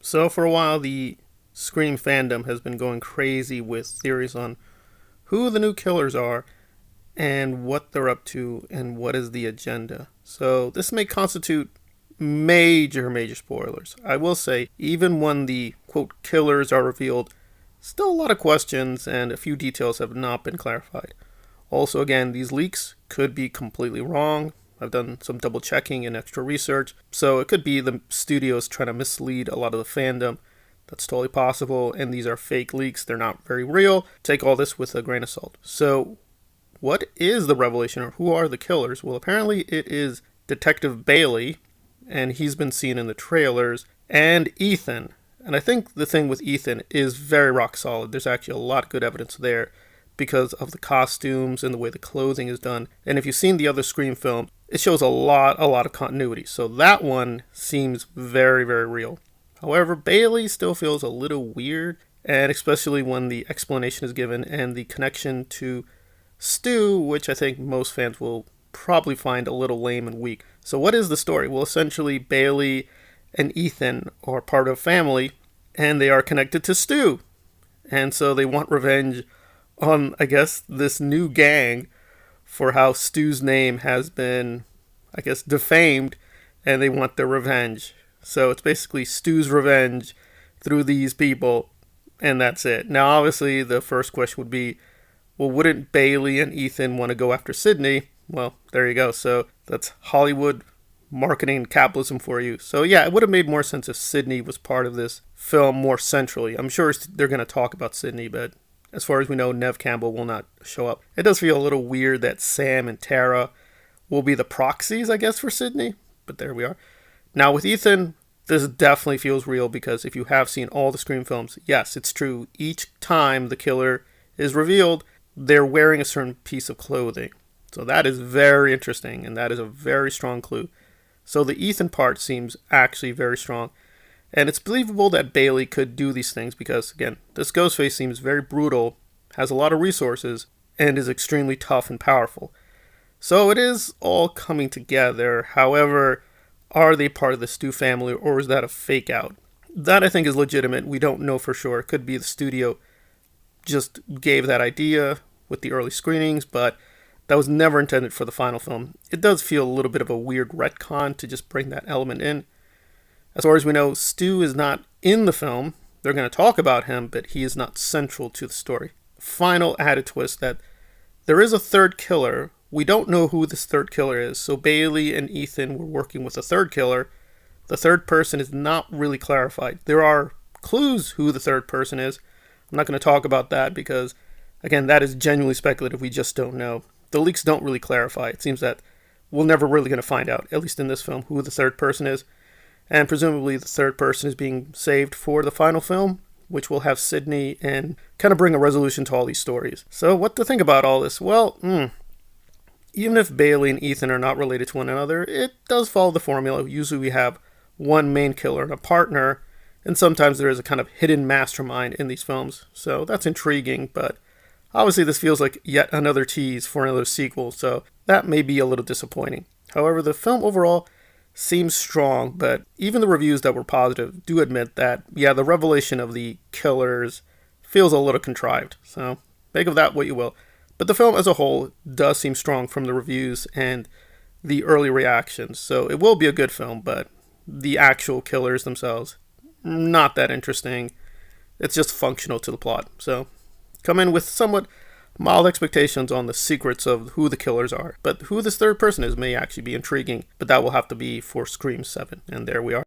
So for a while, the Scream fandom has been going crazy with theories on who the new killers are and what they're up to and what is the agenda. So this may constitute major spoilers. I will say, even when the quote killers are revealed, still a lot of questions and a few details have not been clarified. Also, again, these leaks could be completely wrong. I've done some double checking and extra research, so it could be the studios trying to mislead a lot of the fandom. That's totally possible, and these are fake leaks. They're not very real. Take all this with a grain of salt. So, what is the revelation, or who are the killers? Well, apparently it is Detective Bailey, and he's been seen in the trailers, and Ethan. And I think the thing with Ethan is very rock solid. There's actually a lot of good evidence there because of the costumes and the way the clothing is done. And if you've seen the other Scream film, it shows a lot of continuity. So that one seems very real. However, Bailey still feels a little weird, and especially when the explanation is given and the connection to STU, which I think most fans will probably find a little lame and weak. So what is the story? Well, essentially, Bailey and Ethan are part of a family, and they are connected to STU. And so they want revenge on, I guess, this new gang for how STU's name has been, I guess, defamed, and they want their revenge. So it's basically STU's revenge through these people, and that's it. Now, obviously, the first question would be, well, wouldn't Bailey and Ethan want to go after Sidney? Well, there you go. So that's Hollywood marketing and capitalism for you. So yeah, it would have made more sense if Sidney was part of this film more centrally. I'm sure they're going to talk about Sidney, but as far as we know, Nev Campbell will not show up. It does feel a little weird that Sam and Tara will be the proxies, I guess, for Sidney, but there we are. Now with Ethan, this definitely feels real because if you have seen all the Scream films, yes, it's true. Each time the killer is revealed, they're wearing a certain piece of clothing. So that is very interesting, and that is a very strong clue. So the Ethan part seems actually very strong. And it's believable that Bailey could do these things because, again, this Ghostface seems very brutal, has a lot of resources, and is extremely tough and powerful. So it is all coming together. However, are they part of the STU family, or is that a fake out? That I think is legitimate. We don't know for sure. It could be the studio just gave that idea with the early screenings, but that was never intended for the final film. It does feel a little bit of a weird retcon to just bring that element in. As far as we know, Stu is not in the film. They're going to talk about him, but he is not central to the story. Final added twist that there is a third killer. We don't know who this third killer is, so Bailey and Ethan were working with a third killer. The third person is not really clarified. There are clues who the third person is. I'm not going to talk about that because, again, that is genuinely speculative. We just don't know. The leaks don't really clarify. It seems that we're never really going to find out, at least in this film, who the third person is. And presumably the third person is being saved for the final film, which will have Sidney and kind of bring a resolution to all these stories. So what to think about all this? Well, even if Bailey and Ethan are not related to one another, it does follow the formula. Usually we have one main killer and a partner, and sometimes there is a kind of hidden mastermind in these films. So that's intriguing, but obviously this feels like yet another tease for another sequel, so that may be a little disappointing. However, the film overall seems strong, but even the reviews that were positive do admit that, yeah, the revelation of the killers feels a little contrived. So make of that what you will. But the film as a whole does seem strong from the reviews and the early reactions. So it will be a good film, but the actual killers themselves, not that interesting. It's just functional to the plot. So come in with somewhat mild expectations on the secrets of who the killers are. But who this third person is may actually be intriguing, but that will have to be for Scream 7. And there we are.